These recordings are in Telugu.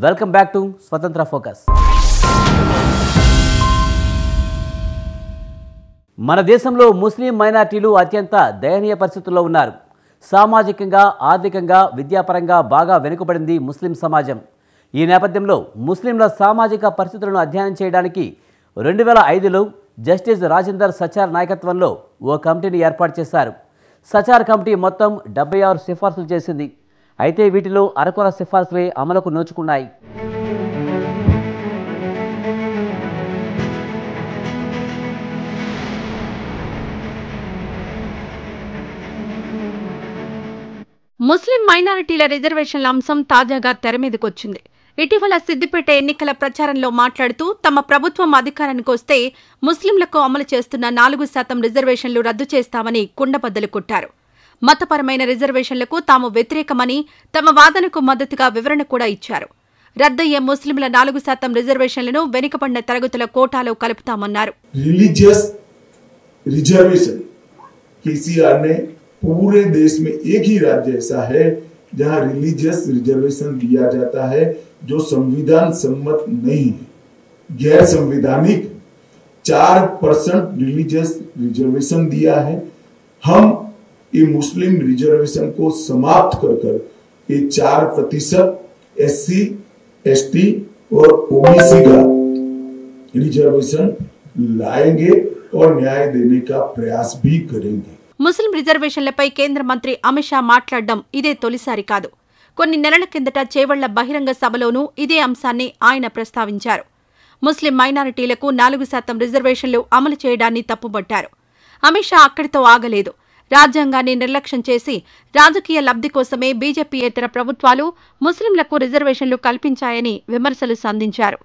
వెల్కమ్ బ్యాక్ టు స్వతంత్ర ఫోకస్. మన దేశంలో ముస్లిం మైనారిటీలు అత్యంత దయనీయ పరిస్థితుల్లో ఉన్నారు. సామాజికంగా, ఆర్థికంగా, విద్యాపరంగా బాగా వెనుకబడింది ముస్లిం సమాజం. ఈ నేపథ్యంలో ముస్లింల సామాజిక పరిస్థితులను అధ్యయనం చేయడానికి 2005లో జస్టిస్ రాజేందర్ సచార్ నాయకత్వంలో ఓ కమిటీని ఏర్పాటు చేశారు. సచార్ కమిటీ మొత్తం 76 సిఫార్సులు చేసింది. అయితే వీటిలో అరకొర సిఫార్సులే అమలుకు నోచుకున్నాయి. ముస్లిం మైనారిటీల రిజర్వేషన్ల అంశం తాజాగా తెరమీదకొచ్చింది. ఇటీవల సిద్దిపేట ఎన్నికల ప్రచారంలో మాట్లాడుతూ తమ ప్రభుత్వం అధికారానికి వస్తే ముస్లింలకు అమలు చేస్తున్న 4% రిజర్వేషన్లు రద్దు చేస్తామని కుండబద్దలు కొట్టారు. మతపరమైన రిజర్వేషన్లకు తాము వ్యతిరేకమని తమ వాదనకు మద్దతుగా వివరణ కూడా ఇచ్చారు. రద్దయ్యే ముస్లింల 4% రిజర్వేషన్లను వెనుకబడిన తరగతుల కోటాలో కలుపుతామన్నారు. पूरे देश में एक ही राज्य ऐसा है जहां रिलीजियस रिजर्वेशन दिया जाता है जो संविधान सम्मत नहीं है, गैर संवैधानिक 4% रिलीजियस रिजर्वेशन दिया है. हम ये मुस्लिम रिजर्वेशन को समाप्त कर ये 4% SC, ST और OBC का रिजर्वेशन लाएंगे और न्याय देने का प्रयास भी करेंगे. ముస్లిం రిజర్వేషన్లపై కేంద్ర మంత్రి అమిత్ షా మాట్లాడడం ఇదే తొలిసారి కాదు. కొన్ని నెలల కిందట చేవళ్ల బహిరంగ సభలోనూ ఇదే అంశాన్ని ఆయన ప్రస్తావించారు. ముస్లిం మైనారిటీలకు 4% రిజర్వేషన్లు అమలు చేయడాన్ని తప్పుబట్టారు. అమిత్ షా అక్కడితో ఆగలేదు. రాజ్యాంగాన్ని నిర్లక్ష్యం చేసి రాజకీయ లబ్ధి కోసమే బీజేపీయేతర ప్రభుత్వాలు ముస్లింలకు రిజర్వేషన్లు కల్పించాయని విమర్శలు సంధించారు.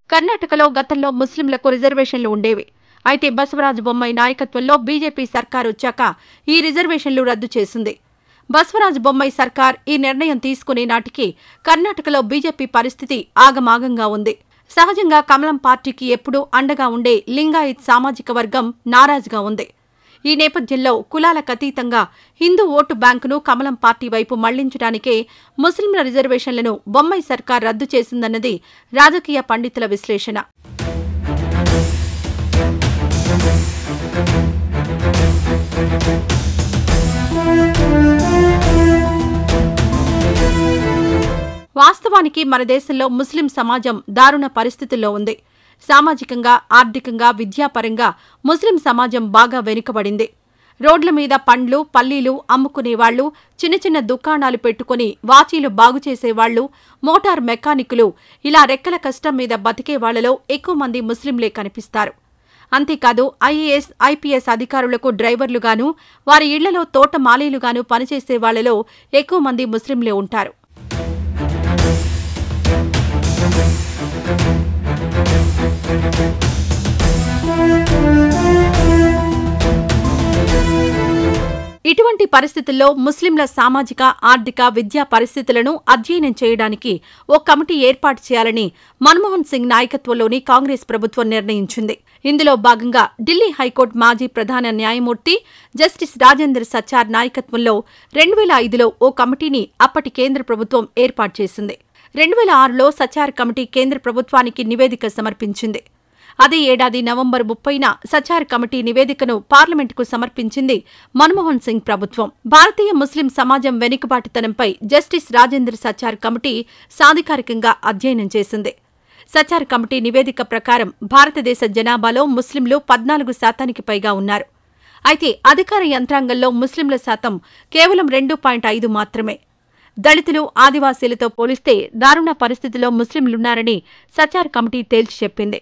కర్ణాటకలో గతంలో ముస్లింలకు రిజర్వేషన్లు ఉండేవి. అయితే బసవరాజ బొమ్మాయి నాయకత్వంలో బీజేపీ సర్కార్ వచ్చాక ఈ రిజర్వేషన్లు రద్దు చేసింది. బసవరాజ బొమ్మాయి సర్కార్ ఈ నిర్ణయం తీసుకునే నాటికి కర్ణాటకలో బీజేపీ పరిస్థితి ఆగమాగంగా ఉంది. సహజంగా కమలం పార్టీకి ఎప్పుడూ అండగా ఉండే లింగాయత్ సామాజిక వర్గం నారాజుగా ఉంది. ఈ నేపథ్యంలో కులాలకతీతంగా హిందూ ఓటు బ్యాంకును కమలం పార్టీ వైపు మళ్లించడానికే ముస్లింల రిజర్వేషన్లను బొమ్మాయి సర్కార్ రద్దు చేసిందన్నది రాజకీయ పండితుల విశ్లేషణ. వాస్తవానికి మన దేశంలో ముస్లిం సమాజం దారుణ పరిస్థితుల్లో ఉంది. సామాజికంగా, ఆర్థికంగా, విద్యాపరంగా ముస్లిం సమాజం బాగా వెనుకబడింది. రోడ్ల మీద పండ్లు, పల్లీలు అమ్ముకునేవాళ్లు, చిన్న చిన్న దుకాణాలు పెట్టుకుని వాచీలు బాగుచేసేవాళ్లు, మోటార్ మెకానికులు, ఇలా రెక్కల కష్టం మీద బతికే వాళ్లలో ఎక్కువ మంది ముస్లింలే కనిపిస్తారు. అంతేకాదు IAS, IPS అధికారులకు డ్రైవర్లుగాను, వారి ఇళ్లలో తోటమాలీలుగాను పనిచేసే వాళ్లలో ఎక్కువ మంది ముస్లింలే ఉంటారు. ఇటువంటి పరిస్థితుల్లో ముస్లింల సామాజిక, ఆర్థిక, విద్యా పరిస్థితులను అధ్యయనం చేయడానికి ఓ కమిటీ ఏర్పాటు చేయాలని మన్మోహన్ సింగ్ నాయకత్వంలోని కాంగ్రెస్ ప్రభుత్వం నిర్ణయించింది. ఇందులో భాగంగా ఢిల్లీ హైకోర్టు మాజీ ప్రధాన న్యాయమూర్తి జస్టిస్ రాజేందర్ సచార్ నాయకత్వంలో 2005లో ఓ కమిటీని అప్పటి కేంద్ర ప్రభుత్వం ఏర్పాటు చేసింది. 2006లో సచార్ కమిటీ కేంద్ర ప్రభుత్వానికి నివేదిక సమర్పించింది. అదే ఏడాది నవంబర్ 30న సచార్ కమిటీ నివేదికను పార్లమెంటుకు సమర్పించింది మన్మోహన్ సింగ్ ప్రభుత్వం. భారతీయ ముస్లిం సమాజం వెనుకబాటుతనంపై జస్టిస్ రాజేందర్ సచార్ కమిటీ సాధికారికంగా అధ్యయనం చేసింది. సచార్ కమిటీ నివేదిక ప్రకారం భారతదేశ జనాభాలో ముస్లింలు 14% పైగా ఉన్నారు. అయితే అధికార యంత్రాంగంలో ముస్లింల శాతం కేవలం 2.5 మాత్రమే. దళితులు, ఆదివాసీలతో పోలిస్తే దారుణ పరిస్థితిలో ముస్లింలున్నారని సచార్ కమిటీ తేల్చి చెప్పింది.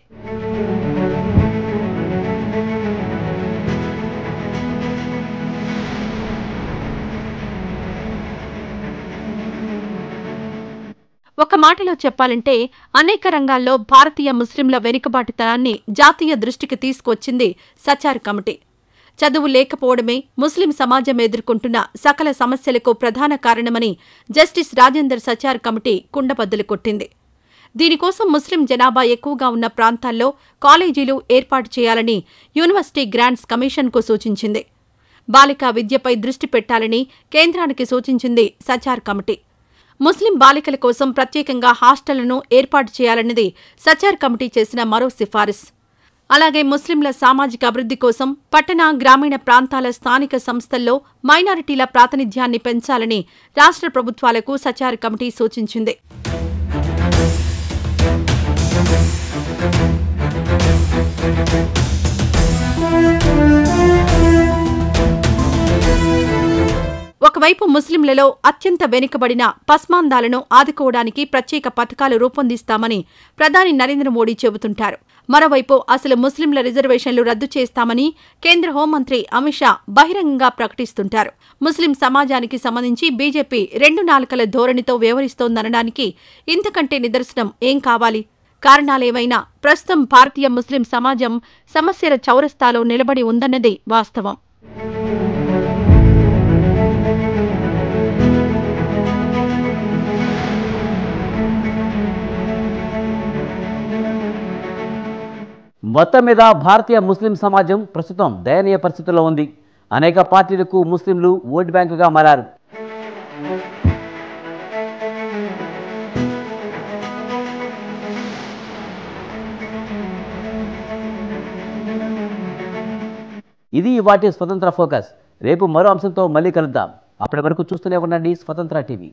ఒక మాటలో చెప్పాలంటే అనేక రంగాల్లో భారతీయ ముస్లింల వెనుకబాటుతనాన్ని జాతీయ దృష్టికి తీసుకొచ్చింది సచార్ కమిటీ. చదువు లేకపోవడమే ముస్లిం సమాజం ఎదుర్కొంటున్న సకల సమస్యలకు ప్రధాన కారణమని జస్టిస్ రాజేందర్ సచార్ కమిటీ కుండబద్దలు కొట్టింది. దీనికోసం ముస్లిం జనాభా ఎక్కువగా ఉన్న ప్రాంతాల్లో కాలేజీలు ఏర్పాటు చేయాలని యూనివర్సిటీ గ్రాంట్స్ కమిషన్కు సూచించింది. బాలికా విద్యపై దృష్టి పెట్టాలని కేంద్రానికి సూచించింది సచార్ కమిటీ. ముస్లిం బాలికల కోసం ప్రత్యేకంగా హాస్టళ్లను ఏర్పాటు చేయాలన్నది సచార్ కమిటీ చేసిన మరో సిఫారసు. అలాగే ముస్లింల సామాజిక అభివృద్ధి కోసం పట్టణ, గ్రామీణ ప్రాంతాల స్థానిక సంస్థల్లో మైనారిటీల ప్రాతినిధ్యాన్ని పెంచాలని రాష్ట్ర ప్రభుత్వాలకు సచార్ కమిటీ సూచించింది. ఒకవైపు ముస్లింలలో అత్యంత వెనుకబడిన పస్మాందాలను ఆదుకోవడానికి ప్రత్యేక పథకాలు రూపొందిస్తామని ప్రధాని నరేంద్ర మోడీ చెబుతుంటారు. మరోవైపు అసలు ముస్లింల రిజర్వేషన్లు రద్దు చేస్తామని కేంద్ర హోంమంత్రి అమిత్ షా బహిరంగంగా ప్రకటిస్తుంటారు. ముస్లిం సమాజానికి సంబంధించి బీజేపీ 2 నాలుకల ధోరణితో వ్యవహరిస్తోందనడానికి ఇంతకంటే నిదర్శనం ఏం కావాలి? కారణాలేమైనా ప్రస్తుతం భారతీయ ముస్లిం సమాజం సమస్యల చౌరస్తాలో నిలబడి ఉందన్నది వాస్తవం. మొత్తం మీద భారతీయ ముస్లిం సమాజం ప్రస్తుతం దయనీయ పరిస్థితుల్లో ఉంది. అనేక పార్టీలకు ముస్లింలు ఓటు బ్యాంకుగా మారారు. ఇది వాటి స్వతంత్ర ఫోకస్. రేపు మరో అంశంతో మళ్ళీ కలుద్దాం. అప్పటి వరకు చూస్తూనే ఉండండి స్వతంత్ర టీవీ.